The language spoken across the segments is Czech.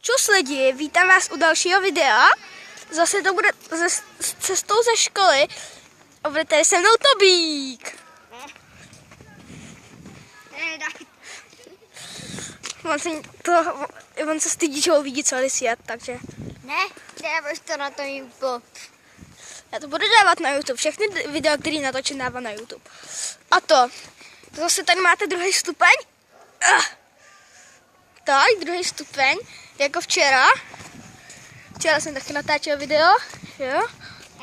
Čus lidi, vítám vás u dalšího videa. Zase to bude s cestou ze školy. A bude tady se mnou Tobík. On se stydí, že ho vidí celý svět, takže... Ne, dáváš to na to YouTube. Já to budu dávat na YouTube, všechny videa, které natočím, dávám na YouTube. A to, zase tady máte druhý stupeň. Tak, druhý stupeň, jako včera. Včera jsem taky natáčel video, jo?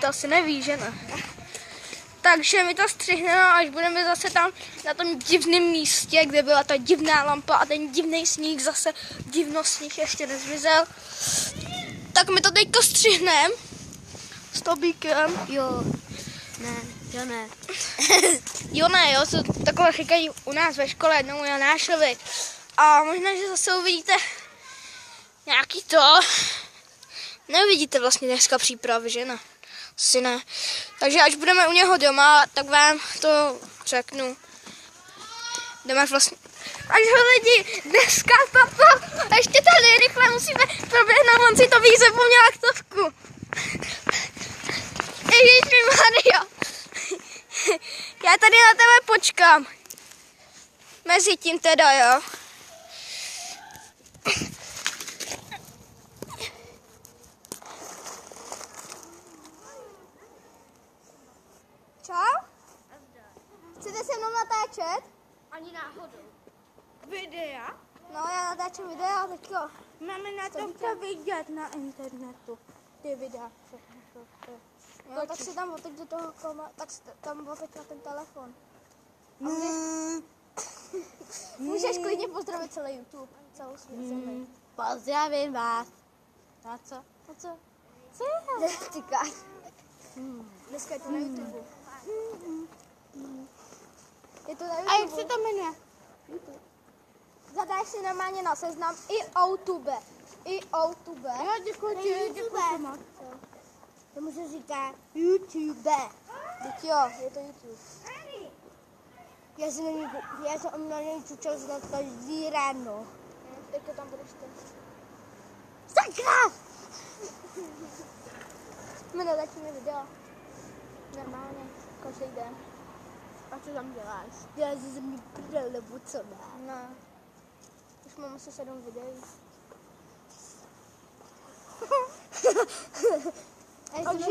To asi neví, že ne? Takže my to střihneme, až budeme zase tam na tom divném místě, kde byla ta divná lampa a ten divný sníh, zase divno sníh ještě nezmizel. Tak my to teďko střihneme s Tobíkem. Jo, ne. Jo, to takhle říkají u nás ve škole jednou u Janášovi. A možná, že zase uvidíte nějaký to. Neuvidíte vlastně dneska přípravy, že ne? Asi ne. Takže až budeme u něho doma, tak vám to řeknu. Jdeme vlastně. Takže lidi, dneska toto. A ještě tady rychle musíme proběhnout, on si to ví, zapomněl aktovku. Ježišmarja. Já tady na tebe počkám. Mezi tím teda, jo. Čau? Chcete se mnou natáčet? Ani náhodou. Videa? No, já natáčím videa teďko. Máme na tom to vidět na internetu. Ty videa všechno. Jo, tak si tam otoč do toho tak tam otoč na ten telefon. Můžeš klidně pozdravit celý YouTube, celou svou zemi. Pozdravím vás. A co? A co? Co je? Tykáš. Dneska je to na YouTube. Je to na YouTube. A jak se to jmenuje? Zadáš si normálně na seznam i YouTube. Jo, děkuji moc. Tomu se říká YouTube. Teď jo, je to YouTube. Já jsem na něj čučel snad každý ráno. Teďka tam budeš ty. Sakra! My natáčíme video. Normálně, každý den. A co tam děláš? Děláš si ze mě prdel, nebo co ne? Ne. Už mám asi 7 videí. Takže...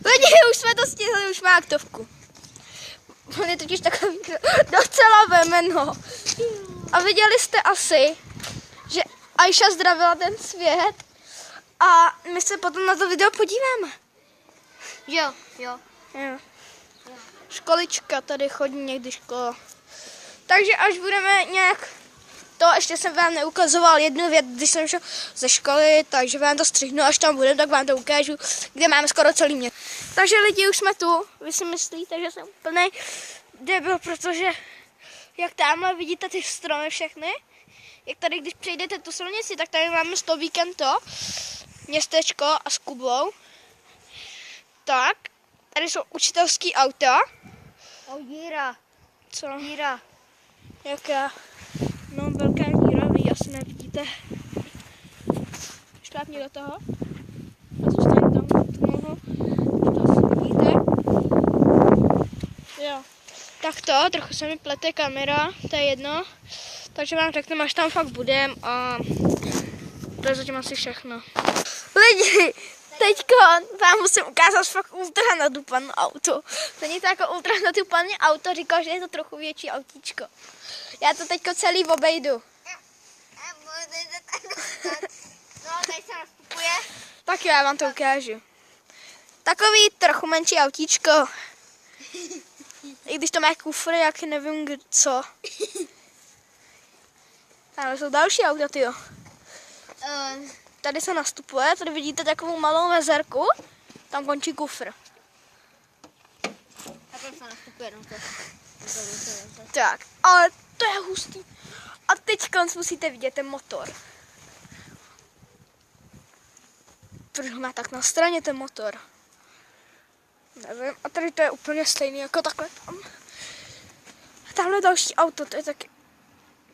Lidi, už jsme to stihli, už má aktovku. On je totiž takový docela vemeno. A viděli jste asi, že Ajša zdravila ten svět a my se potom na to video podíváme. Jo. Jo. Školička, tady chodí někdy škola. Takže až budeme nějak... To ještě jsem vám neukazoval jednu věc, když jsem šel ze školy, takže vám to střihnu, až tam budeme, tak vám to ukážu, kde máme skoro celý město. Takže lidi, už jsme tu. Vy si myslíte, že jsem úplnej debil, protože jak tamhle vidíte ty stromy všechny, jak tady, když přejdete tu silnici, tak tady máme s Tobíkem to městečko a s Kubou. Tak, tady jsou učitelský auta. Díra. Co? Díra. Jaká? No, velká díra, vy asi nevidíte. Šlápni do toho. A zůstaň tam tu nohu. To asi vidíte. Jo. Tak to, trochu se mi plete kamera, to je jedno. Takže vám řeknu, až tam fakt budem a to je zatím asi všechno. Lidi, teďko vám musím ukázat fakt ultra nadupané auto. Není to jako ultra nadupané auto, říkal, že je to trochu větší autíčko. Já to teďko celý obejdu. No, tady se nastupuje. Tak jo, já vám to ukážu. Takový trochu menší autíčko. I když to má kufr, jak nevím co. Tam jsou další auta, tyjo. Tady se nastupuje, tady vidíte takovou malou mezerku. Tam končí kufr. Takhle se nastupuje, no to. Tak, ale to je hustý. A teď musíte vidět ten motor. Proč ho má tak na straně ten motor? Nevím, a tady to je úplně stejný jako takhle tam. tamhle další auto, to je taky...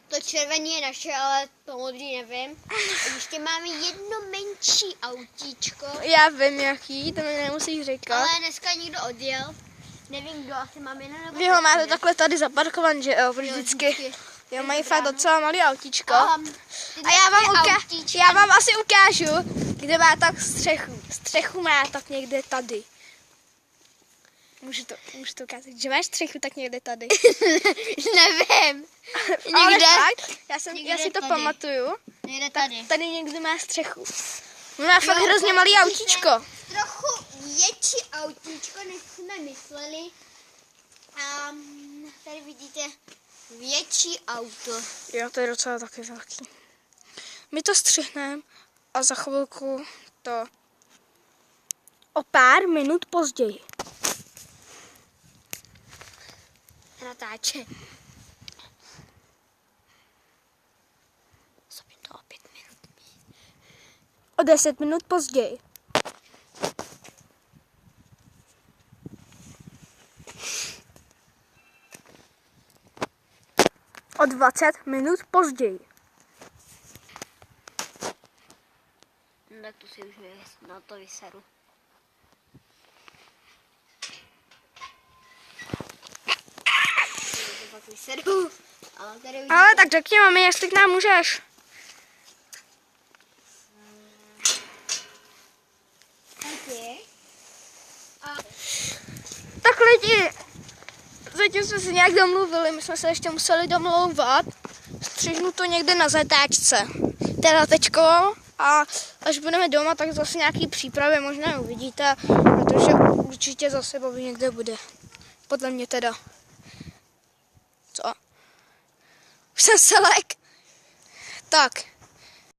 To červený je naše, ale to modrý nevím. A ještě máme jedno menší autíčko. Já vím jaký, to mi nemusíš říkat. Ale dneska někdo odjel. Nevím kdo, asi mám jenom nebo... Vy ho máte takhle tady zaparkovan, že jo, vždycky. Jo, mají fakt docela malý autíčko. A já vám asi ukážu, kde má tak střechu. Střechu má tak někde tady. Můžu to ukázat, že máš střechu tak někde tady. Nevím. Ale Někde? fakt, já Někde si to tady. pamatuju. Někde tady. Tady někde má střechu. Má fakt hrozně malý autíčko. Trochu větší autíčko, než jsme mysleli. A tady vidíte větší auto. Jo, to je docela taky velký. My to střihneme a za chvilku to o pár minut později. Natáče. Sobě to o 5 minut. O 10 minut později. O 20 minut později. Tak to si už na to vyseru. Ale tak řekni mami, jestli k nám můžeš. Tak lidi, zatím jsme si nějak domluvili, my jsme se ještě museli domlouvat. Střihnu to někde na zatáčce. Teda teďko a až budeme doma, tak zase nějaký přípravy možná uvidíte, protože určitě zase Bobby někde bude. Podle mě teda. Co? Už jsem selek. Tak.